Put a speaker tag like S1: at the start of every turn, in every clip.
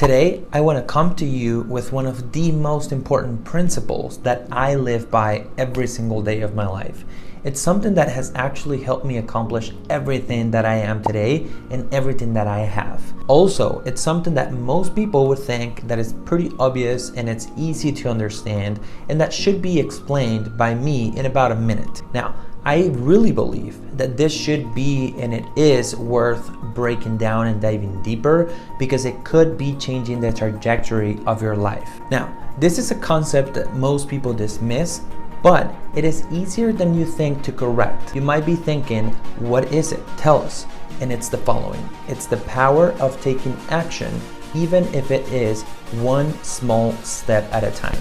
S1: Today, I want to come to you with one of the most important principles that I live by every single day of my life. It's something that has actually helped me accomplish everything that I am today and everything that I have. Also, it's something that most people would think that is pretty obvious and it's easy to understand and that should be explained by me in about a minute. Now, I really believe that this should be and it is worth breaking down and diving deeper because it could be changing the trajectory of your life. Now, this is a concept that most people dismiss, but it is easier than you think to correct. You might be thinking, what is it? Tell us. And it's the following. It's the power of taking action, even if it is one small step at a time.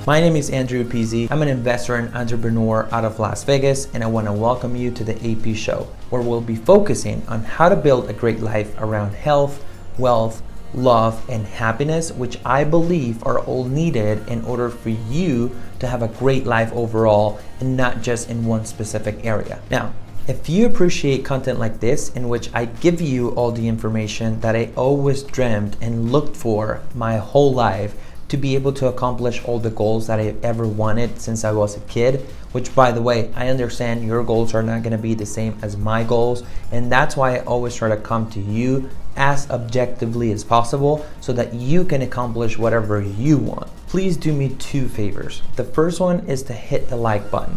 S1: My name is Andrew Pizzi. I'm an investor and entrepreneur out of Las Vegas, and I want to welcome you to the AP Show, where we'll be focusing on how to build a great life around health, wealth, love, and happiness, which I believe are all needed in order for you to have a great life overall and not just in one specific area. Now, if you appreciate content like this, in which I give you all the information that I always dreamed and looked for my whole life, to be able to accomplish all the goals that I've ever wanted since I was a kid, which by the way, I understand your goals are not gonna be the same as my goals, and that's why I always try to come to you as objectively as possible so that you can accomplish whatever you want. Please do me two favors. The first one is to hit the like button.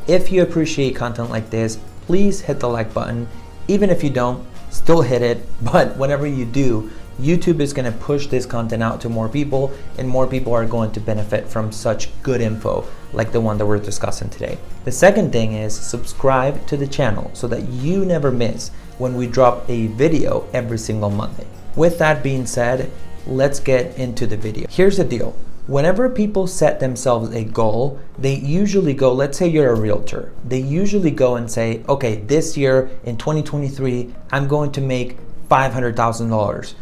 S1: If you appreciate content like this, please hit the like button. Even if you don't, still hit it, but whenever you do, YouTube is going to push this content out to more people, and more people are going to benefit from such good info like the one that we're discussing today. The second thing is subscribe to the channel so that you never miss when we drop a video every single Monday. With that being said, let's get into the video. Here's the deal. Whenever people set themselves a goal, they usually go, let's say you're a realtor, they usually go and say, okay, this year in 2023, I'm going to make $500,000.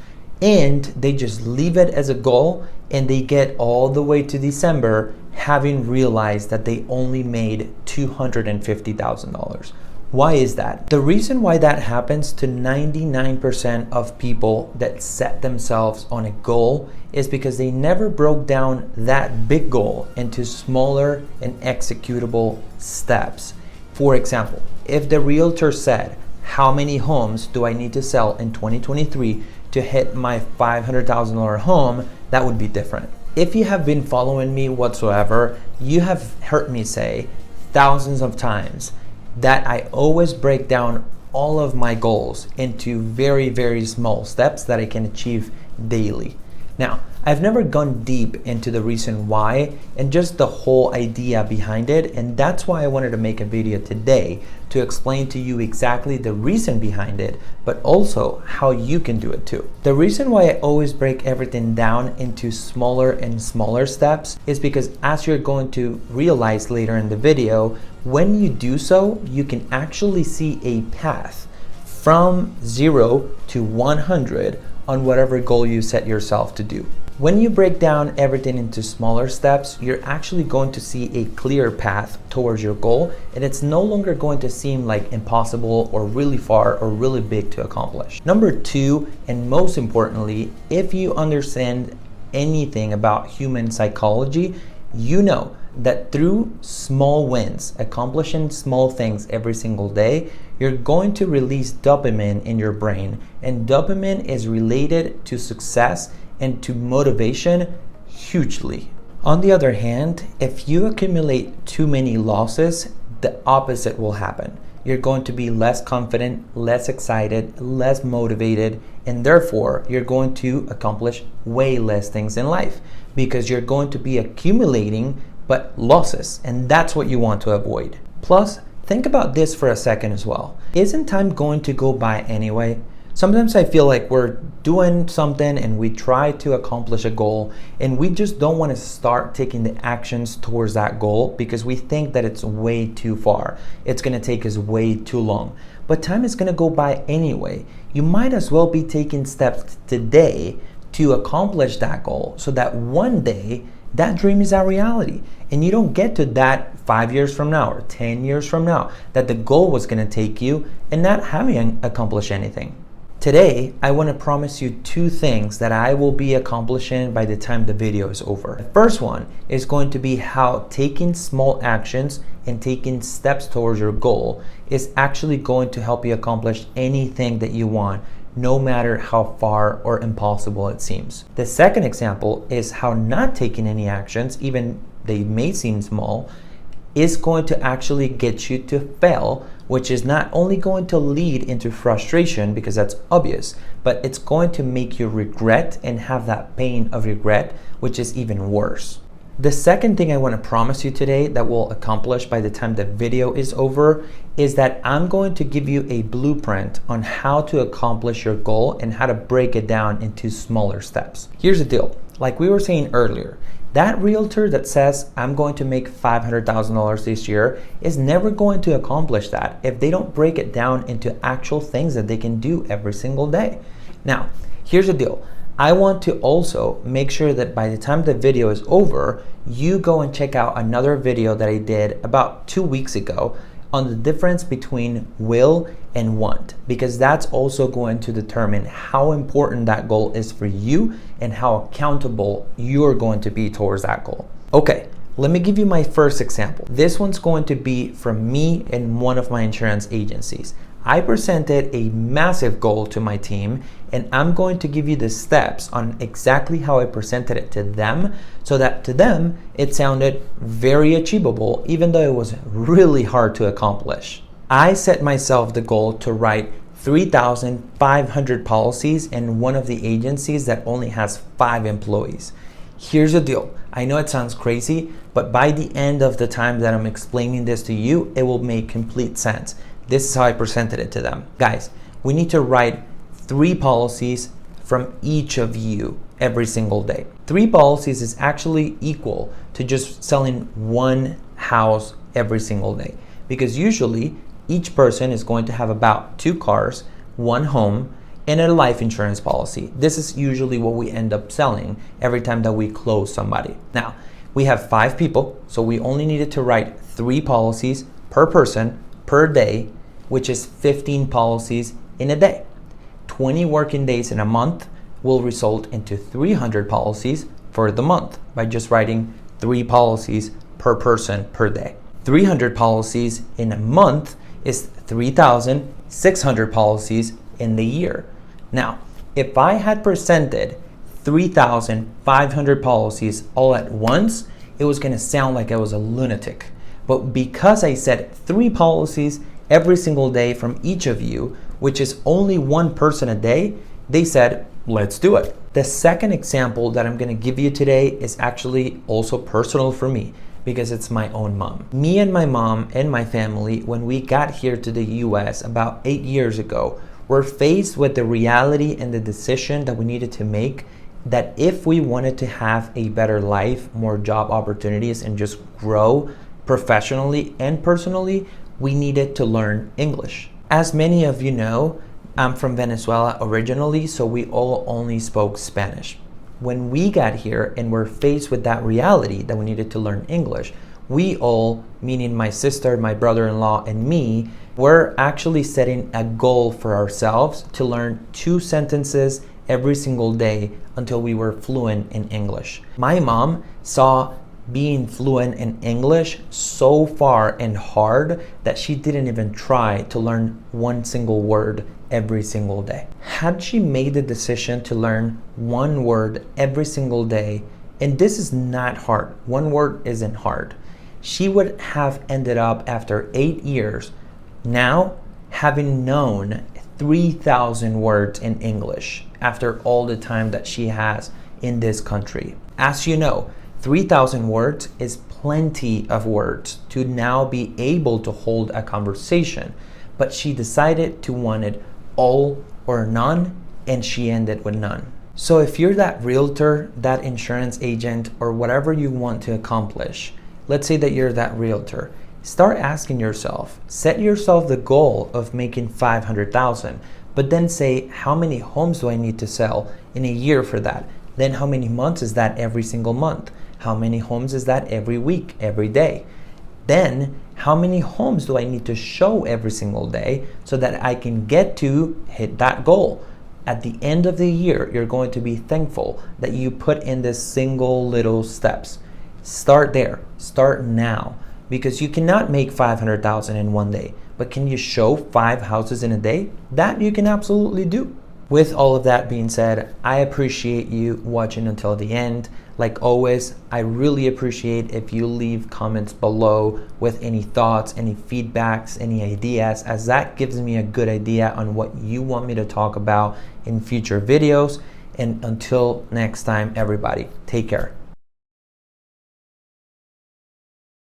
S1: And they just leave it as a goal and they get all the way to December having realized that they only made $250,000. Why is that? The reason why that happens to 99% of people that set themselves on a goal is because they never broke down that big goal into smaller and executable steps. For example, if the realtor said, how many homes do I need to sell in 2023 to hit my $500,000 home, that would be different. If you have been following me whatsoever, you have heard me say thousands of times that I always break down all of my goals into very, very small steps that I can achieve daily. Now, I've never gone deep into the reason why and just the whole idea behind it, and that's why I wanted to make a video today to explain to you exactly the reason behind it, but also how you can do it too. The reason why I always break everything down into smaller and smaller steps is because, as you're going to realize later in the video, when you do so, you can actually see a path from 0 to 100 on whatever goal you set yourself to do. When you break down everything into smaller steps, you're actually going to see a clear path towards your goal, and it's no longer going to seem like impossible or really far or really big to accomplish. Number two, and most importantly, if you understand anything about human psychology, you know that through small wins, accomplishing small things every single day, you're going to release dopamine in your brain, and dopamine is related to success and to motivation hugely. On the other hand, if you accumulate too many losses, the opposite will happen. You're going to be less confident, less excited, less motivated, and therefore you're going to accomplish way less things in life because you're going to be accumulating but losses, and that's what you want to avoid. Plus, think about this for a second as well. Isn't time going to go by anyway? Sometimes I feel like we're doing something and we try to accomplish a goal and we just don't want to start taking the actions towards that goal because we think that it's way too far. It's going to take us way too long. But time is going to go by anyway. You might as well be taking steps today to accomplish that goal so that one day that dream is our reality. And you don't get to that 5 years from now or 10 years from now that the goal was going to take you and not having accomplished anything. Today, I want to promise you two things that I will be accomplishing by the time the video is over. The first one is going to be how taking small actions and taking steps towards your goal is actually going to help you accomplish anything that you want, no matter how far or impossible it seems. The second example is how not taking any actions, even they may seem small, is going to actually get you to fail, which is not only going to lead into frustration because that's obvious, but it's going to make you regret and have that pain of regret, which is even worse. The second thing I want to promise you today that we'll accomplish by the time the video is over is that I'm going to give you a blueprint on how to accomplish your goal and how to break it down into smaller steps. Here's the deal. Like we were saying earlier, that realtor that says, I'm going to make $500,000 this year is never going to accomplish that if they don't break it down into actual things that they can do every single day. Now, here's the deal. I want to also make sure that by the time the video is over, you go and check out another video that I did about 2 weeks ago on the difference between will and want, because that's also going to determine how important that goal is for you and how accountable you're going to be towards that goal. Okay, let me give you my first example. This one's going to be from me and one of my insurance agencies. I presented a massive goal to my team, and I'm going to give you the steps on exactly how I presented it to them so that to them it sounded very achievable, even though it was really hard to accomplish. I set myself the goal to write 3,500 policies in one of the agencies that only has 5 employees. Here's the deal. I know it sounds crazy, but by the end of the time that I'm explaining this to you, it will make complete sense. This is how I presented it to them. Guys, we need to write 3 policies from each of you every single day. 3 policies is actually equal to just selling 1 house every single day, because usually each person is going to have about 2 cars, 1 home, and a life insurance policy. This is usually what we end up selling every time that we close somebody. Now, we have 5 people, so we only needed to write 3 policies per person per day, which is 15 policies in a day. 20 working days in a month will result into 300 policies for the month by just writing 3 policies per person per day. 300 policies in a month is 3,600 policies in the year. Now, if I had presented 3,500 policies all at once, it was gonna sound like I was a lunatic. But because I said 3 policies every single day from each of you, which is only 1 person a day, they said, let's do it. The second example that I'm gonna give you today is actually also personal for me because it's my own mom. Me and my mom and my family, when we got here to the US about 8 years ago, were faced with the reality and the decision that we needed to make that if we wanted to have a better life, more job opportunities, and just grow professionally and personally, we needed to learn English. As many of you know, I'm from Venezuela originally, so we all only spoke Spanish. When we got here and were faced with that reality that we needed to learn English, we all, meaning my sister, my brother-in-law, and me, were actually setting a goal for ourselves to learn 2 sentences every single day until we were fluent in English. My mom saw being fluent in English so far and hard that she didn't even try to learn 1 single word every single day. Had she made the decision to learn 1 word every single day, and this is not hard, 1 word isn't hard, she would have ended up after 8 years now having known 3,000 words in English after all the time that she has in this country. As you know, 3,000 words is plenty of words to now be able to hold a conversation, but she decided to want it all or none, and she ended with none. So if you're that realtor, that insurance agent, or whatever you want to accomplish, let's say that you're that realtor, start asking yourself, set yourself the goal of making 500,000, but then say, how many homes do I need to sell in a year for that? Then how many months is that every single month? How many homes is that every week, every day? Then, how many homes do I need to show every single day so that I can get to hit that goal? At the end of the year, you're going to be thankful that you put in this single little steps. Start there. Start now. Because you cannot make 500,000 in one day. But can you show 5 houses in a day? That you can absolutely do. With all of that being said, I appreciate you watching until the end. Like always, I really appreciate if you leave comments below with any thoughts, any feedbacks, any ideas, as that gives me a good idea on what you want me to talk about in future videos. And until next time, everybody, take care.